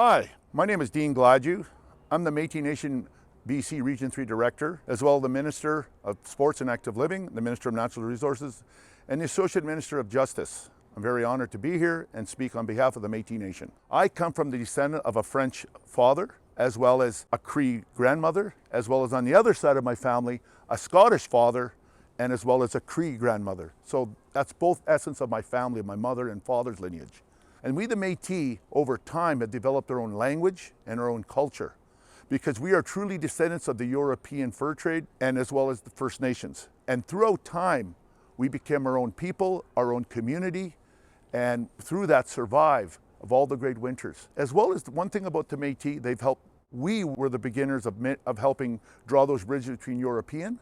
Hi, my name is Dean Gladu. I'm the Métis Nation BC Region 3 Director, as well as the Minister of Sports and Active Living, the Minister of Natural Resources, and the Associate Minister of Justice. I'm very honored to be here and speak on behalf of the Métis Nation. I come from the descendant of a French father, as well as a Cree grandmother, as well as on the other side of my family, a Scottish father, and as well as a Cree grandmother. So that's both essence of my family, my mother and father's lineage. And we the Métis, over time, have developed our own language and our own culture because we are truly descendants of the European fur trade and as well as the First Nations. And throughout time, we became our own people, our own community, and through that survive of all the great winters. As well as one thing about the Métis, we were the beginners of helping draw those bridges between European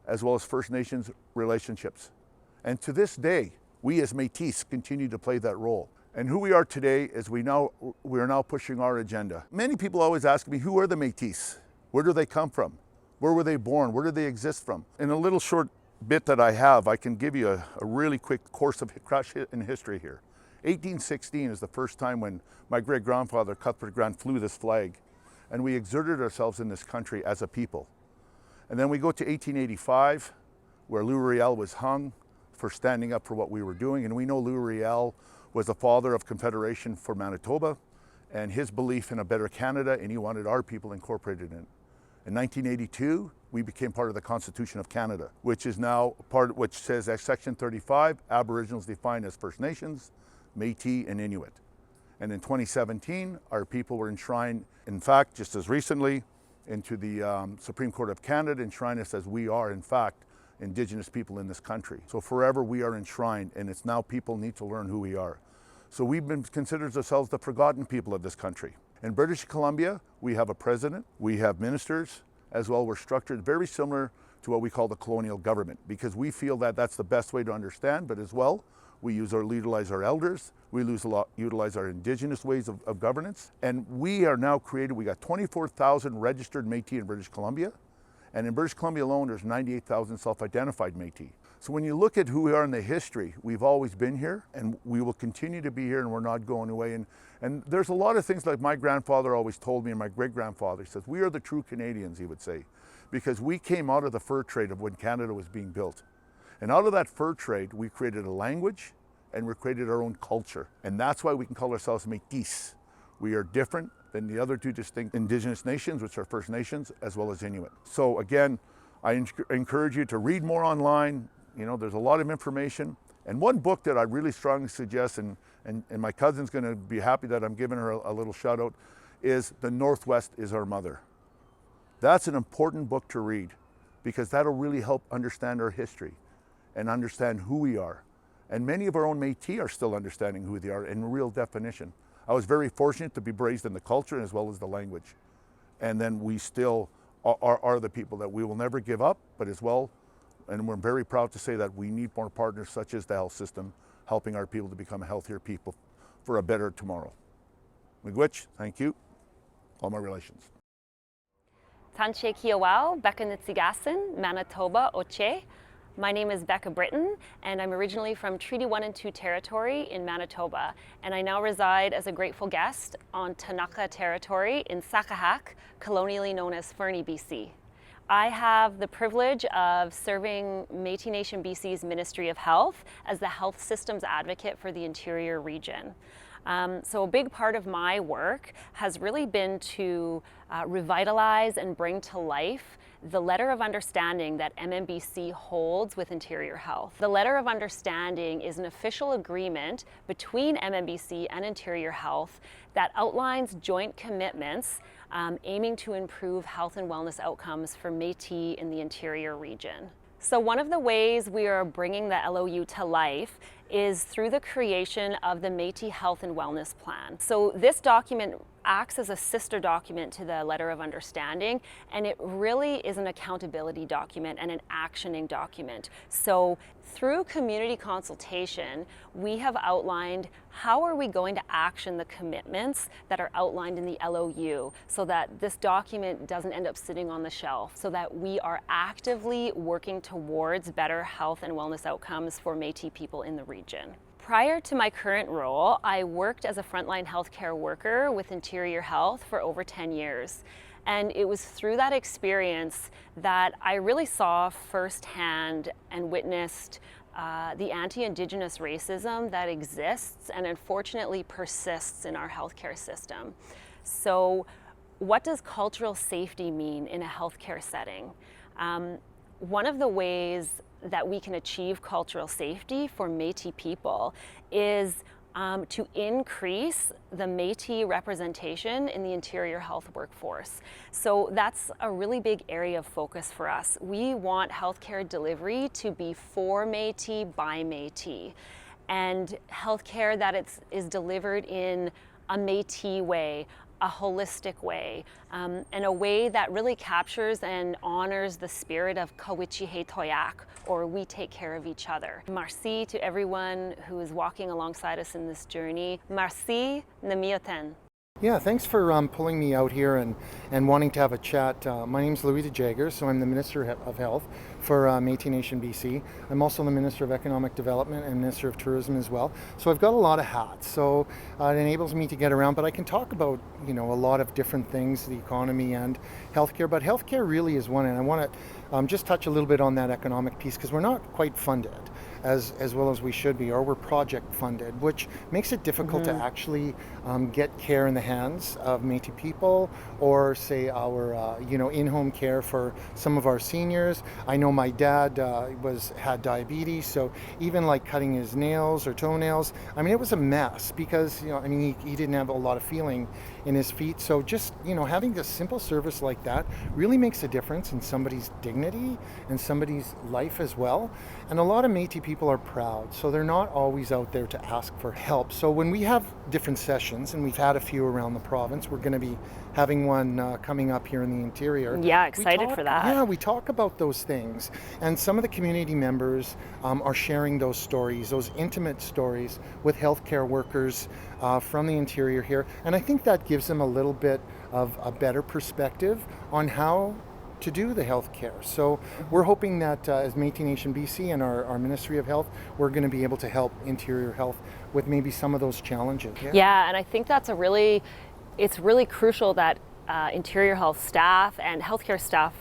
as well as First Nations relationships. And to this day, we as Métis continue to play that role. And who we are today is we are now pushing our agenda. Many people always ask me, who are the Métis? Where do they come from? Where were they born? Where do they exist from? In a little short bit that I have, I can give you a really quick course of crash in history here. 1816 is the first time when my great-grandfather, Cuthbert Grant, flew this flag, and we exerted ourselves in this country as a people. And then we go to 1885, where Louis Riel was hung for standing up for what we were doing, and we know Louis Riel was the father of Confederation for Manitoba and his belief in a better Canada, and he wanted our people incorporated in it. In 1982, we became part of the Constitution of Canada, which is now which says that Section 35, Aboriginals defined as First Nations, Métis, and Inuit. And in 2017, our people were enshrined, in fact, just as recently, into the Supreme Court of Canada, enshrined us as we are, in fact, Indigenous people in this country. So forever we are enshrined, and it's now people need to learn who we are. So we've been considered ourselves the forgotten people of this country. In British Columbia, we have a president, we have ministers, as well. We're structured very similar to what we call the colonial government, because we feel that that's the best way to understand, but as well, we utilize our elders, we utilize our Indigenous ways of governance, and we are now we got 24,000 registered Métis in British Columbia, and in British Columbia alone, there's 98,000 self-identified Métis. So when you look at who we are in the history, we've always been here, and we will continue to be here, and we're not going away. And there's a lot of things like my grandfather always told me, and my great-grandfather, he says, we are the true Canadians, he would say, because we came out of the fur trade of when Canada was being built. And out of that fur trade, we created a language, and we created our own culture. And that's why we can call ourselves Métis. We are different than the other two distinct Indigenous nations, which are First Nations, as well as Inuit. So again, I encourage you to read more online. You know, there's a lot of information. And one book that I really strongly suggest, and my cousin's gonna be happy that I'm giving her a little shout out, is The Northwest is Our Mother. That's an important book to read because that'll really help understand our history and understand who we are. And many of our own Métis are still understanding who they are in real definition. I was very fortunate to be raised in the culture as well as the language. And then we still are the people that we will never give up, but as well, and we're very proud to say that we need more partners such as the health system, helping our people to become a healthier people for a better tomorrow. Miigwech, thank you. All my relations. Tanche Kiawao, Becca Nitsigasin, Manitoba, Oche. My name is Becca Brittain, and I'm originally from Treaty 1 and 2 territory in Manitoba, and I now reside as a grateful guest on Tanaka territory in Kaa-wiichihitoyaahk, colonially known as Fernie, BC. I have the privilege of serving Métis Nation BC's Ministry of Health as the health systems advocate for the interior region. So a big part of my work has really been to revitalize and bring to life the letter of understanding that MNBC holds with Interior Health. The letter of understanding is an official agreement between MNBC and Interior Health that outlines joint commitments aiming to improve health and wellness outcomes for Métis in the interior region. So one of the ways we are bringing the LOU to life is through the creation of the Métis Health and Wellness Plan. So this document acts as a sister document to the Letter of Understanding, and it really is an accountability document and an actioning document. So through community consultation, we have outlined how are we going to action the commitments that are outlined in the LOU so that this document doesn't end up sitting on the shelf, so that we are actively working towards better health and wellness outcomes for Métis people in the region. Prior to my current role, I worked as a frontline healthcare worker with Interior Health for over 10 years. And it was through that experience that I really saw firsthand and witnessed the anti-Indigenous racism that exists and unfortunately persists in our healthcare system. So what does cultural safety mean in a healthcare setting? One of the ways that we can achieve cultural safety for Métis people is to increase the Métis representation in the Interior Health workforce. So that's a really big area of focus for us. We want healthcare delivery to be for Métis by Métis, and healthcare that is delivered in a Métis way, a holistic way, and a way that really captures and honors the spirit of kaa-wiichihitoyaahk, or we take care of each other. Merci to everyone who is walking alongside us in this journey. Merci na miyoten. Yeah, thanks for pulling me out here and wanting to have a chat. My name's Jagger, so I'm the Minister of Health for Métis Nation BC. I'm also the Minister of Economic Development and Minister of Tourism as well. So I've got a lot of hats, so it enables me to get around, but I can talk about, a lot of different things, the economy and healthcare, but healthcare really is one, and I want to just touch a little bit on that economic piece, because we're not quite funded as well as we should be, or we're project funded, which makes it difficult to actually get care in the hands of Métis people, or say our in-home care for some of our seniors. I know my dad had diabetes, so even like cutting his nails or toenails, it was a mess, because he didn't have a lot of feeling in his feet. So just having a simple service like that really makes a difference in somebody's dignity and somebody's life as well. And a lot of Métis people are proud, so they're not always out there to ask for help. So when we have different sessions, and we've had a few around the province, we're going to be having one coming up here in the interior. Yeah, excited for that. Yeah, we talk about those things, and some of the community members are sharing those stories, those intimate stories with healthcare workers from the interior here, and I think that gives them a little bit of a better perspective on how to do the healthcare. So we're hoping that as Métis Nation BC and our Ministry of Health, we're going to be able to help Interior Health with maybe some of those challenges. Yeah, and I think that's it's really crucial that Interior Health staff and healthcare staff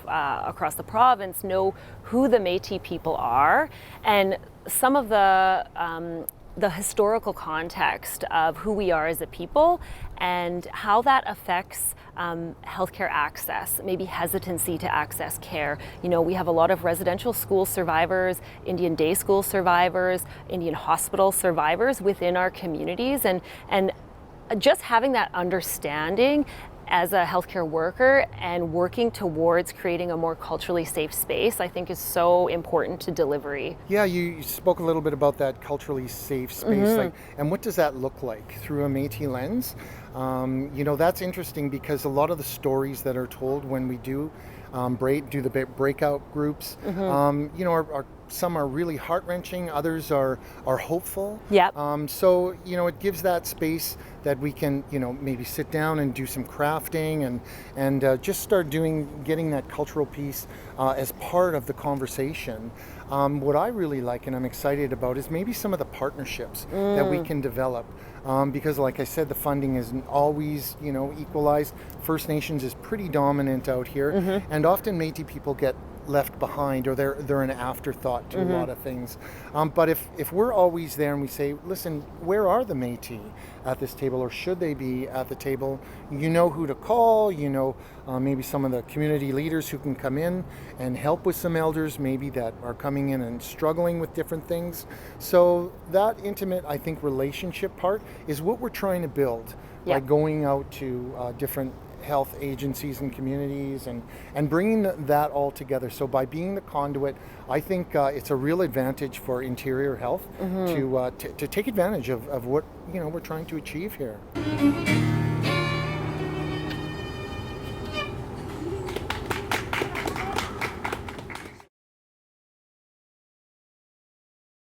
across the province know who the Métis people are, and some of the historical context of who we are as a people and how that affects healthcare access, maybe hesitancy to access care. We have a lot of residential school survivors, Indian day school survivors, Indian hospital survivors within our communities, and just having that understanding as a healthcare worker and working towards creating a more culturally safe space, I think is so important to delivery. Yeah, you spoke a little bit about that culturally safe space, and what does that look like through a Métis lens? That's interesting, because a lot of the stories that are told when we do the breakout groups, some are really heart-wrenching, others are hopeful. Yep. So it gives that space that we can maybe sit down and do some crafting and just start getting that cultural piece as part of the conversation. What I really like and I'm excited about is maybe some of the partnerships that we can develop, because like I said, the funding isn't always equalized. First Nations is pretty dominant out here, and often Métis people get left behind, or they're an afterthought to a lot of things. But if we're always there and we say, listen, where are the Métis at this table, or should they be at the table? Who to call, maybe some of the community leaders who can come in and help with some elders maybe that are coming in and struggling with different things. So that intimate, I think, relationship part is what we're trying to build by going out to different health agencies and communities and bringing that all together. So by being the conduit, I think it's a real advantage for Interior Health to take advantage of what we're trying to achieve here.